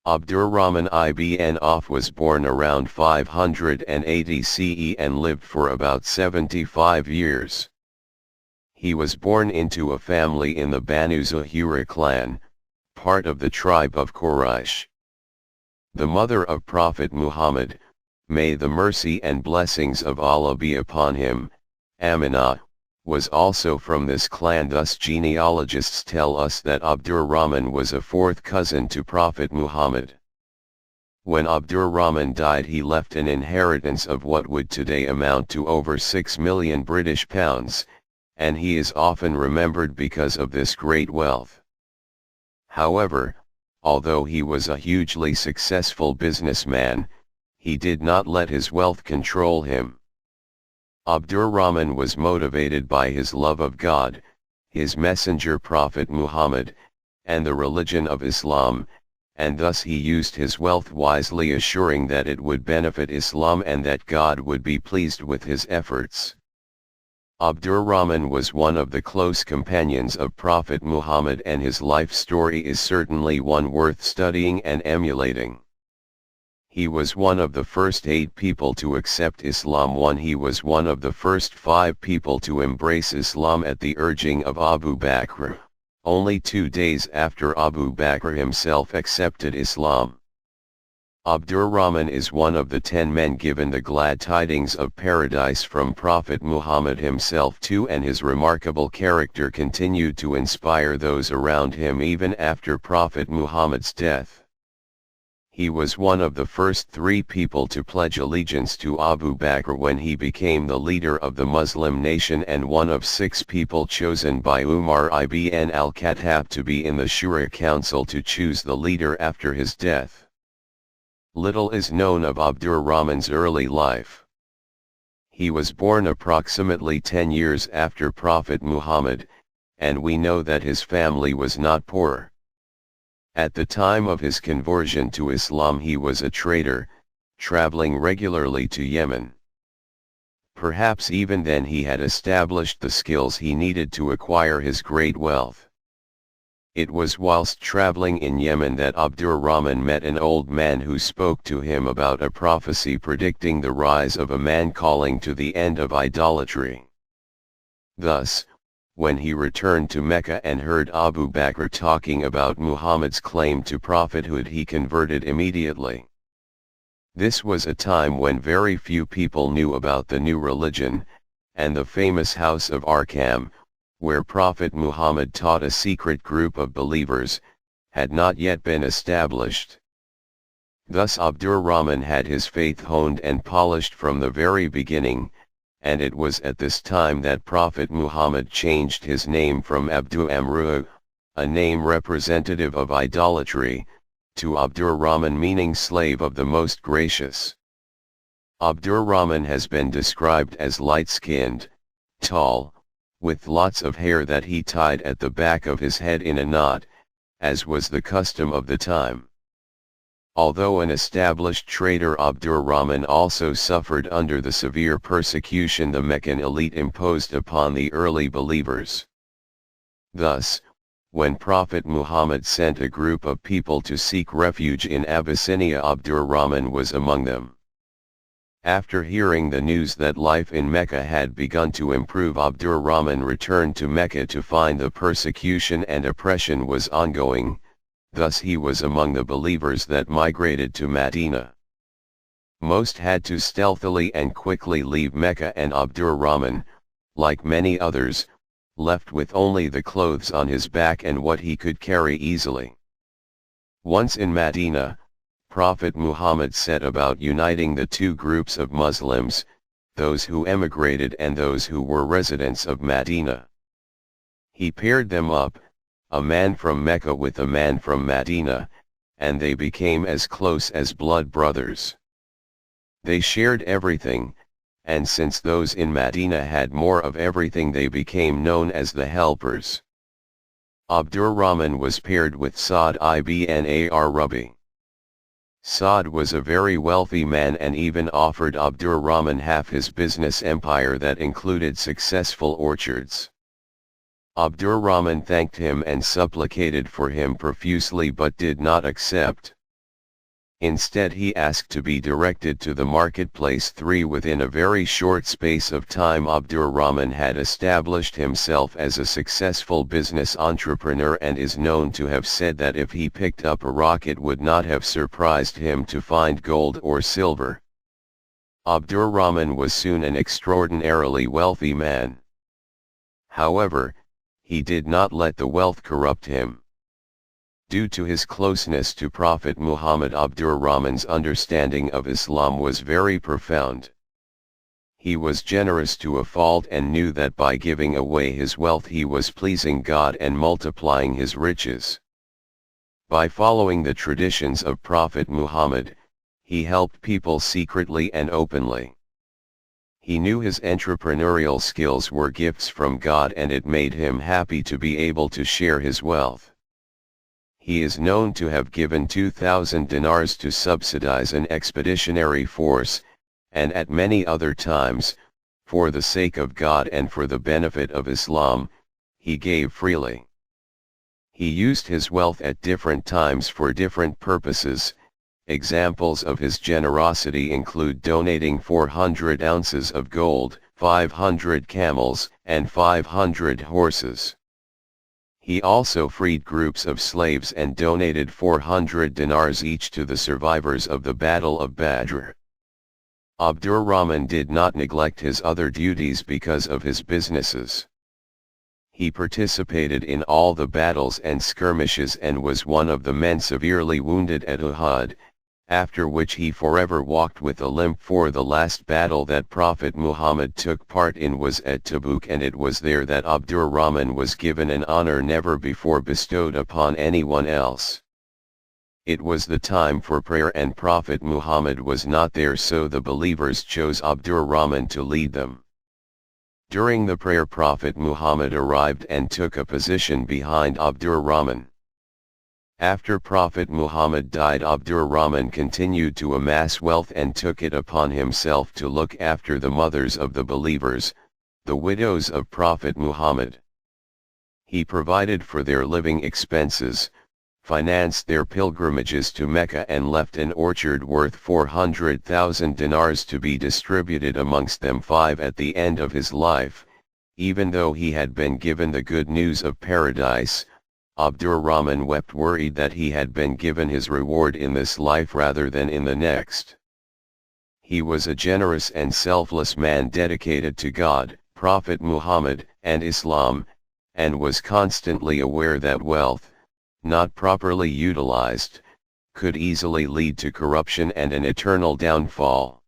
Abdur Rehman ibn Auf was born around 580 CE and lived for about 75 years. He was born into a family in the Banu Zuhra clan, part of the tribe of Quraysh. The mother of Prophet Muhammad, may the mercy and blessings of Allah be upon him, Aminah, was also from this clan. Thus genealogists tell us that Abdur Rehman was a fourth cousin to Prophet Muhammad. When Abdur Rehman died, he left an inheritance of what would today amount to over 6 million British pounds, and he is often remembered because of this great wealth. However, although he was a hugely successful businessman, he did not let his wealth control him. Abdur Rehman was motivated by his love of God, his messenger Prophet Muhammad, and the religion of Islam, and thus he used his wealth wisely, assuring that it would benefit Islam and that God would be pleased with his efforts. Abdur Rehman was one of the close companions of Prophet Muhammad, and his life story is certainly one worth studying and emulating. He was one of the first 8 people to accept Islam. He was one of the first 5 people to embrace Islam at the urging of Abu Bakr, only 2 days after Abu Bakr himself accepted Islam. Abdur Rehman is one of the 10 men given the glad tidings of paradise from Prophet Muhammad himself too, and his remarkable character continued to inspire those around him even after Prophet Muhammad's death. He was one of the first 3 people to pledge allegiance to Abu Bakr when he became the leader of the Muslim nation, and one of 6 people chosen by Umar ibn al-Khattab to be in the Shura Council to choose the leader after his death. Little is known of Abdur Rehman's early life. He was born approximately 10 years after Prophet Muhammad, and we know that his family was not poor. At the time of his conversion to Islam, he was a trader, traveling regularly to Yemen. Perhaps even then he had established the skills he needed to acquire his great wealth. It was whilst traveling in Yemen that Abdur Rehman met an old man who spoke to him about a prophecy predicting the rise of a man calling to the end of idolatry. Thus, when he returned to Mecca and heard Abu Bakr talking about Muhammad's claim to prophethood, he converted immediately. This was a time when very few people knew about the new religion, and the famous house of Arqam, where Prophet Muhammad taught a secret group of believers, had not yet been established. Thus Abdur Rehman had his faith honed and polished from the very beginning, and it was at this time that Prophet Muhammad changed his name from Abdu Amru, a name representative of idolatry, to Abdur Rehman, meaning slave of the most gracious. Abdur Rehman has been described as light-skinned, tall, with lots of hair that he tied at the back of his head in a knot, as was the custom of the time. Although an established trader, Abdur Rehman also suffered under the severe persecution the Meccan elite imposed upon the early believers. Thus, when Prophet Muhammad sent a group of people to seek refuge in Abyssinia, Abdur Rehman was among them. After hearing the news that life in Mecca had begun to improve, Abdur Rehman returned to Mecca to find the persecution and oppression was ongoing. Thus he was among the believers that migrated to Medina. Most had to stealthily and quickly leave Mecca, and Abdur Rehman, like many others, left with only the clothes on his back and what he could carry easily. Once in Medina, Prophet Muhammad set about uniting the 2 groups of Muslims, those who emigrated and those who were residents of Medina. He paired them up, a man from Mecca with a man from Medina, and they became as close as blood brothers. They shared everything, and since those in Medina had more of everything, they became known as the helpers. Abdur Rehman was paired with Sa'd ibn Rabi. Sa'd was a very wealthy man and even offered Abdur Rehman half his business empire that included successful orchards. Abdur Rehman thanked him and supplicated for him profusely but did not accept. Instead he asked to be directed to the marketplace 3. Within a very short space of time Abdur Rehman had established himself as a successful business entrepreneur and is known to have said that if he picked up a rock it would not have surprised him to find gold or silver. Abdur Rehman was soon an extraordinarily wealthy man. However, he did not let the wealth corrupt him. Due to his closeness to Prophet Muhammad, Abdur Rehman's understanding of Islam was very profound. He was generous to a fault and knew that by giving away his wealth he was pleasing God and multiplying his riches. By following the traditions of Prophet Muhammad, he helped people secretly and openly. He knew his entrepreneurial skills were gifts from God and it made him happy to be able to share his wealth. He is known to have given 2,000 dinars to subsidize an expeditionary force, and at many other times, for the sake of God and for the benefit of Islam, he gave freely. He used his wealth at different times for different purposes. Examples of his generosity include donating 400 ounces of gold, 500 camels, and 500 horses. He also freed groups of slaves and donated 400 dinars each to the survivors of the Battle of Badr. Abdur Rehman did not neglect his other duties because of his businesses. He participated in all the battles and skirmishes and was one of the men severely wounded at Uhud, after which he forever walked with a limp, for the last battle that Prophet Muhammad took part in was at Tabuk, and it was there that Abdur Rehman was given an honor never before bestowed upon anyone else. It was the time for prayer and Prophet Muhammad was not there, so the believers chose Abdur Rehman to lead them. During the prayer Prophet Muhammad arrived and took a position behind Abdur Rehman. After Prophet Muhammad died, Abdur Rehman continued to amass wealth and took it upon himself to look after the mothers of the believers, the widows of Prophet Muhammad. He provided for their living expenses, financed their pilgrimages to Mecca and left an orchard worth 400,000 dinars to be distributed amongst them 5 at the end of his life. Even though he had been given the good news of paradise, Abdur Rehman wept, worried that he had been given his reward in this life rather than in the next. He was a generous and selfless man dedicated to God, Prophet Muhammad, and Islam, and was constantly aware that wealth, not properly utilized, could easily lead to corruption and an eternal downfall.